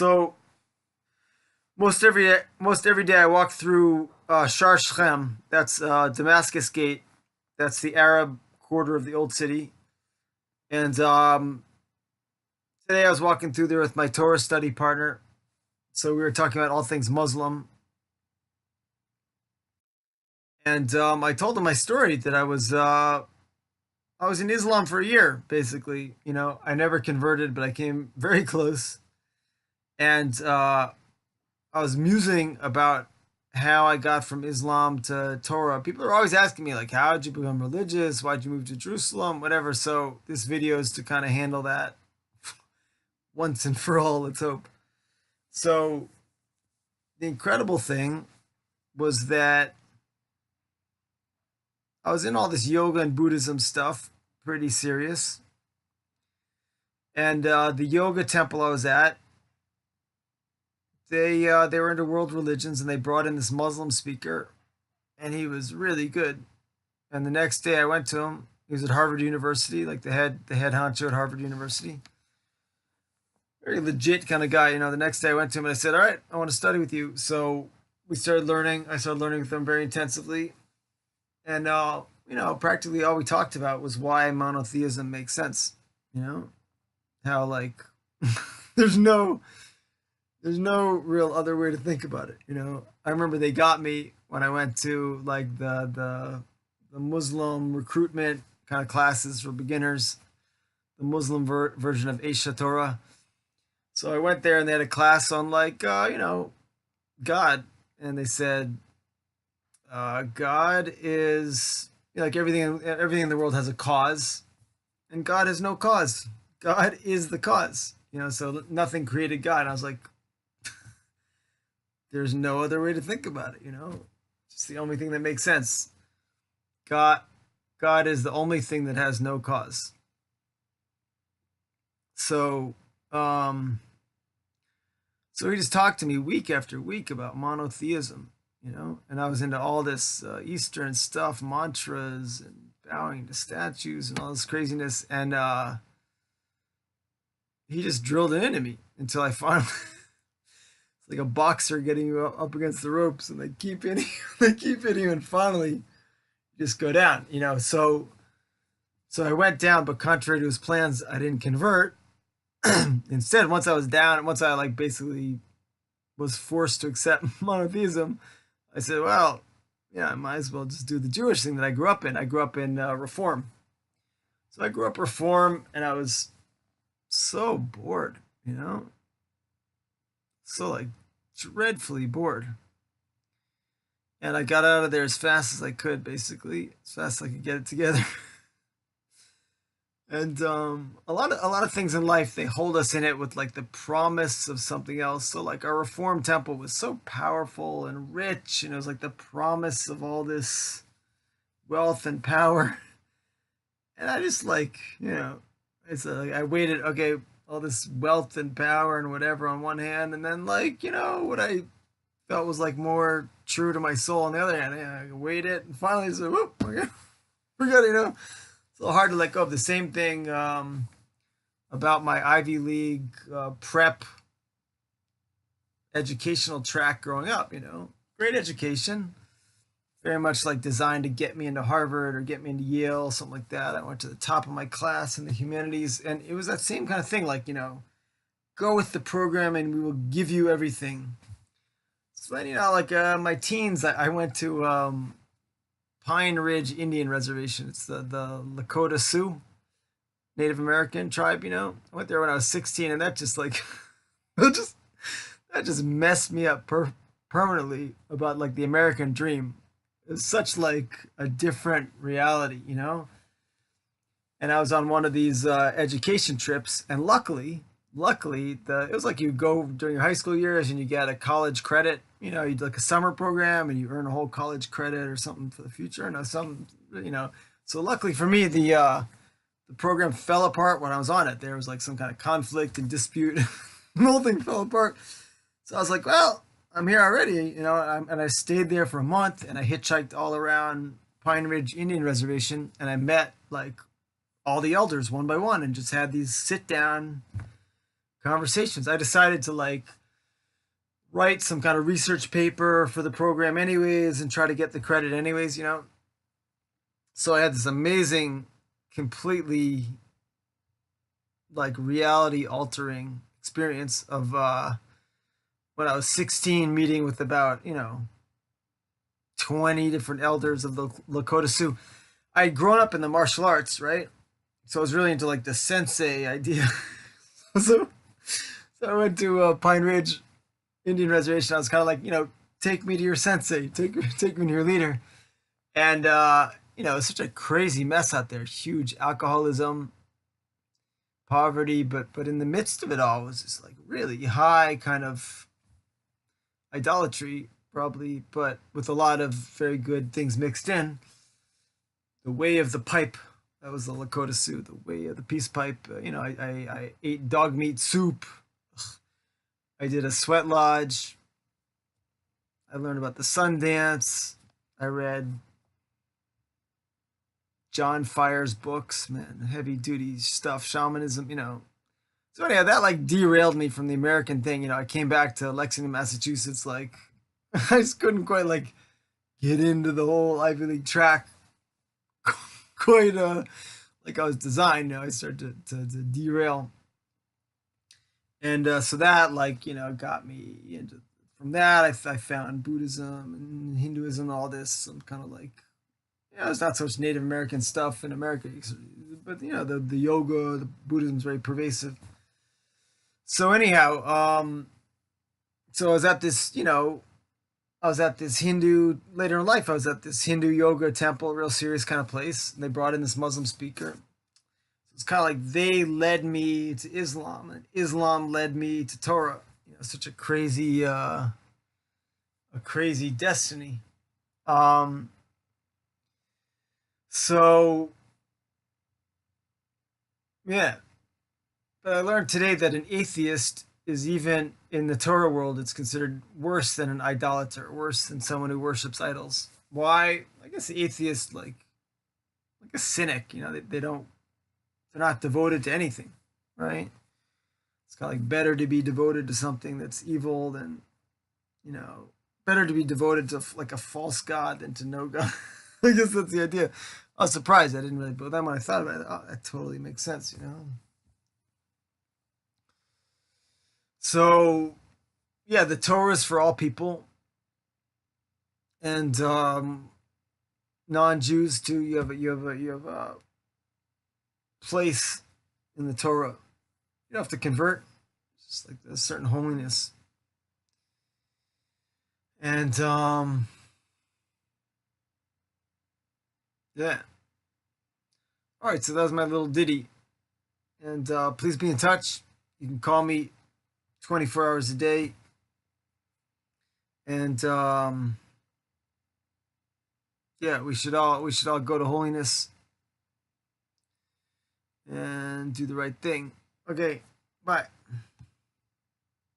So most every day I walk through Shar Shechem. That's Damascus Gate. That's the Arab quarter of the old city. And today I was walking through there with my Torah study partner. So we were talking about all things Muslim. And I told him my story that I was in Islam for a year, basically. I never converted, but I came very close. And I was musing about how I got from Islam to Torah. People are always asking me, like, how did you become religious? Why'd you move to Jerusalem? Whatever. So this video is to kind of handle that once and for all, let's hope. So the incredible thing was that I was in all this yoga and Buddhism stuff, pretty serious. And the yoga temple I was at, they were into world religions, and they brought in this Muslim speaker, and he was really good. And the next day I went to him. He was at Harvard University, like the head honcho at Harvard University. Very legit kind of guy. The next day I went to him and I said, "All right, I want to study with you." So we started learning. I started learning with him very intensively, and practically all we talked about was why monotheism makes sense. How like there's no there's no real other way to think about it. I remember they got me when I went to like the Muslim recruitment kind of classes for beginners, the Muslim version of Aisha Torah. So I went there and they had a class on like God, and they said God is like everything in the world has a cause, and God has no cause. God is the cause. So nothing created God. And I was like, there's no other way to think about it. Just the only thing that makes sense. God is the only thing that has no cause. So so he just talked to me week after week about monotheism, and I was into all this Eastern stuff, mantras and bowing to statues and all this craziness, and he just drilled it into me until I finally it's like a boxer getting you up against the ropes, and they keep hitting you, they keep hitting you, and finally you just go down. So I went down, but contrary to his plans, I didn't convert. Instead, once I was down, once I like basically was forced to accept monotheism, I said, well, yeah, I might as well just do the Jewish thing that I grew up in. I grew up in Reform. So I grew up Reform, and I was so bored, so like dreadfully bored. And I got out of there as fast as I could, basically, as fast as I could get it together. And a lot of things in life, they hold us in it with like the promise of something else. So like our Reform temple was so powerful and rich, and it was like the promise of all this wealth and power. And I just like, it's like I waited, okay, all this wealth and power and whatever on one hand, and then like, what I felt was like more true to my soul on the other hand. Yeah, I waited, and finally I said, whoop, forget. It's a little hard to let go of. The same thing about my Ivy League prep educational track growing up. Great education, very much like designed to get me into Harvard or get me into Yale, something like that. I went to the top of my class in the humanities, and it was that same kind of thing, like, go with the program and we will give you everything. So then, like my teens, I went to Pine Ridge Indian Reservation. It's the Lakota Sioux Native American tribe. I went there when I was 16, and that just like that just messed me up permanently about like the American dream. It's such like a different reality. And I was on one of these education trips, and luckily, it was like you go during your high school years and you get a college credit. You do like a summer program and you earn a whole college credit or something for the future. And so luckily for me, the program fell apart when I was on it. There was like some kind of conflict and dispute. The whole thing fell apart. So I was like, well, I'm here already, and I stayed there for a month, and I hitchhiked all around Pine Ridge Indian Reservation, and I met like all the elders one by one and just had these sit down conversations. I decided to like write some kind of research paper for the program anyways and try to get the credit anyways, you know. So I had this amazing, completely like reality altering experience of when I was 16 meeting with about, you know, 20 different elders of the Lakota Sioux. I had grown up in the martial arts, right? So I was really into like the sensei idea. so, so I went to Pine Ridge Indian Reservation. I was kind of like, you know, take me to your sensei, take me to your leader. And you know, it's such a crazy mess out there. Huge alcoholism, poverty, but in the midst of it all was this like really high kind of idolatry, probably, but with a lot of very good things mixed in. The way of the pipe. That was the Lakota Sioux, the way of the peace pipe. You know, I ate dog meat soup. I did a sweat lodge. I learned about the sun dance. I read John Fire's books, man, heavy duty stuff, shamanism, you know. So anyhow, that like derailed me from the American thing. You know, I came back to Lexington, Massachusetts, like I just couldn't quite like get into the whole Ivy League track quite like I was designed. You know, I started to derail. And so that like, you know, got me into from that I found Buddhism and Hinduism and all this, some kind of like, you know, it's not so much Native American stuff in America, but you know, the yoga, the Buddhism is very pervasive. So anyhow, so I was at this, you know, I was at this Hindu later in life. I was at this Hindu yoga temple, real serious kind of place. And they brought in this Muslim speaker. It's kind of like they led me to Islam, and Islam led me to Torah. You know, such a crazy destiny. Um, so yeah, but I learned today that an atheist is, even in the Torah world, it's considered worse than an idolater, worse than someone who worships idols. Why? I guess the atheist, like a cynic, you know, they don't, they're not devoted to anything, right? It's kind of like better to be devoted to something that's evil than, you know, better to be devoted to like a false god than to no god. I guess that's the idea. I was surprised I didn't really, but then when I thought about it, oh, that totally makes sense, you know. So yeah, the Torah is for all people, and non-Jews too. You have a place in the Torah. You don't have to convert. It's just like a certain holiness. And yeah. All right, so that was my little ditty. And please be in touch. You can call me 24 hours a day. And yeah, we should all go to holiness and do the right thing. Okay, bye.